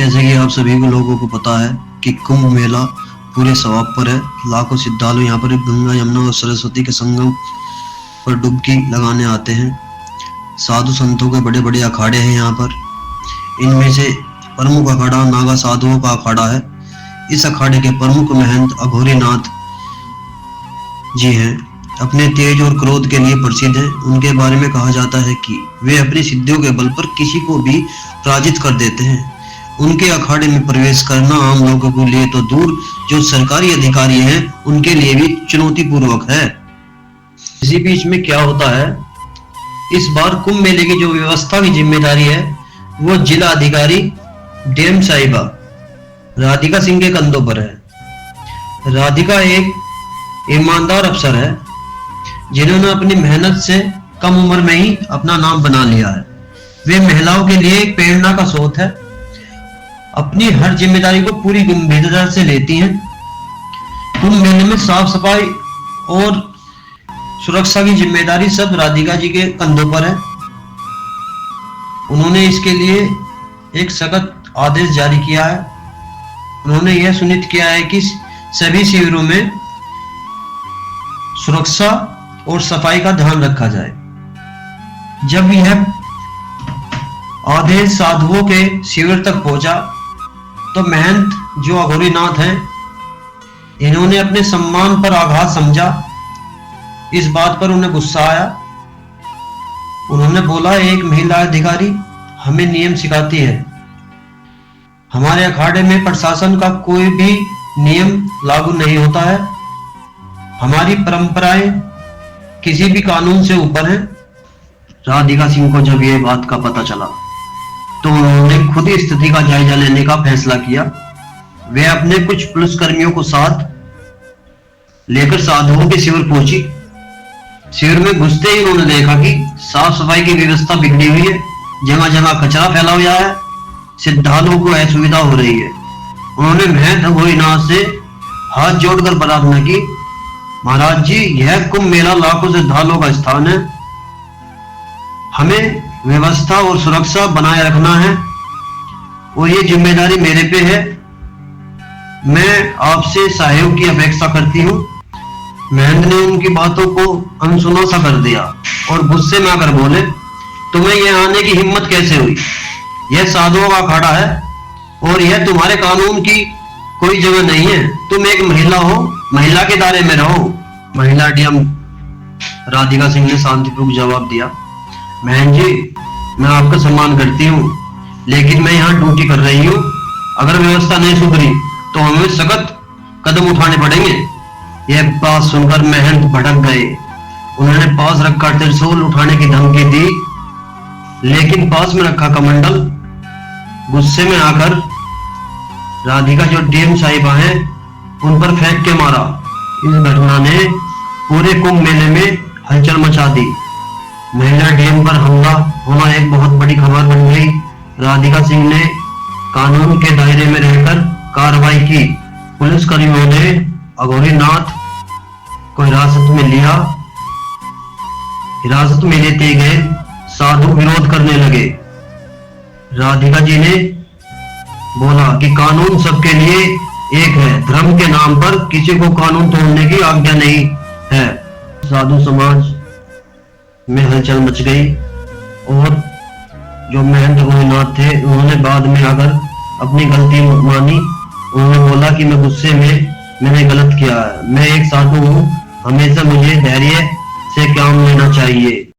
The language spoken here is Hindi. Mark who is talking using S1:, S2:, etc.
S1: जैसे कि आप सभी को लोगों को पता है कि कुंभ मेला पूरे सवाब पर है। लाखों श्रद्धालु यहाँ पर गंगा, यमुना और सरस्वती के संगम पर डुबकी लगाने आते हैं। साधु संतों के बड़े बड़े अखाड़े हैं यहाँ पर। इनमें से प्रमुख अखाड़ा नागा साधुओं का अखाड़ा है। इस अखाड़े के प्रमुख महंत अघोरीनाथ जी हैं। अपने तेज और क्रोध के लिए प्रसिद्ध हैं। उनके बारे में कहा जाता है कि वे अपनी सिद्धियों के बल पर किसी को भी पराजित कर देते हैं। उनके अखाड़े में प्रवेश करना आम लोगों के लिए तो दूर, जो सरकारी अधिकारी हैं उनके लिए भी चुनौतीपूर्वक है। इसी बीच में क्या होता है, इस बार कुंभ मेले की जो व्यवस्था की जिम्मेदारी है वो जिला अधिकारी डीएम साहिबा राधिका सिंह के कंधों पर है। राधिका एक ईमानदार अफसर है जिन्होंने अपनी मेहनत से कम उम्र में ही अपना नाम बना लिया है। वे महिलाओं के लिए एक प्रेरणा का स्रोत है। अपनी हर जिम्मेदारी को पूरी गंभीरता से लेती हैं। कुंभ मेले में साफ सफाई और सुरक्षा की जिम्मेदारी सब राधिका जी के कंधों पर है। उन्होंने इसके लिए एक सख्त आदेश जारी किया है। उन्होंने यह सुनिश्चित किया है कि सभी शिविरों में सुरक्षा और सफाई का ध्यान रखा जाए। जब यह आदेश साधुओं के शिविर तक पहुंचा तो महंत जो अघोरीनाथ हैं, इन्होंने अपने सम्मान पर आघात समझा। इस बात पर उन्हें गुस्सा आया। उन्होंने बोला, एक महिला अधिकारी हमें नियम सिखाती है। हमारे अखाड़े में प्रशासन का कोई भी नियम लागू नहीं होता है। हमारी परंपराएं किसी भी कानून से ऊपर है। राधिका सिंह को जब यह बात का पता चला तो उन्होंने खुद ही स्थिति का जायजा लेने का फैसला किया। वे अपने कुछ पुलिसकर्मियों को साथ लेकर साधुओं के शिविर पहुंची। शिविर में घुसते ही उन्होंने देखा कि साफ सफाई की व्यवस्था बिगड़ी हुई है। जगह जगह कचरा फैला हुआ है। श्रद्धालुओं को असुविधा हो रही है। उन्होंने महंत अघोरीनाथ से हाथ जोड़कर प्रार्थना की, महाराज जी, यह कुंभ मेला लाखों श्रद्धालुओं का स्थान है। हमें व्यवस्था और सुरक्षा बनाए रखना है और ये जिम्मेदारी मेरे पे है। मैं आपसे सहयोग की अपेक्षा करती हूँ। महंत ने उनकी बातों को अनसुना सा कर दिया और गुस्से में आकर बोले, तुम्हें यह आने की हिम्मत कैसे हुई? यह साधुओं का अखाड़ा है और यह तुम्हारे कानून की कोई जगह नहीं है। तुम एक महिला हो, महिला के दायरे में रहो। महिला डीएम राधिका सिंह ने शांतिपूर्वक जवाब दिया, बहन जी, मैं आपका सम्मान करती हूँ, लेकिन मैं यहाँ ड्यूटी कर रही हूँ। अगर व्यवस्था नहीं सुधरी तो हमें सख्त कदम उठाने पड़ेंगे। यह बात सुनकर महंत भड़क गए। उन्होंने पास रखा त्रिशूल उठाने की धमकी दी, लेकिन पास में रखा कमंडल गुस्से में आकर राधिका जो डीएम साहिबा हैं उन पर फेंक के मारा। इस घटना ने पूरे कुंभ मेले में हलचल मचा दी। महिला डीएम पर हमला होना एक बहुत बड़ी खबर बन गई। राधिका सिंह ने कानून के दायरे में रहकर कार्रवाई की। पुलिसकर्मियों ने अघोरीनाथ को हिरासत में लिया। हिरासत में लेते गए साधु विरोध करने लगे। राधिका जी ने बोला कि कानून सबके लिए एक है। धर्म के नाम पर किसी को कानून तोड़ने की आज्ञा नहीं है। साधु समाज में हलचल मच गई और जो महंत अघोरीनाथ थे उन्होंने बाद में आकर अपनी गलती मानी। उन्होंने बोला कि मैं गुस्से में मैंने गलत किया है। मैं एक साधु हूँ, हमेशा मुझे धैर्य से काम लेना चाहिए।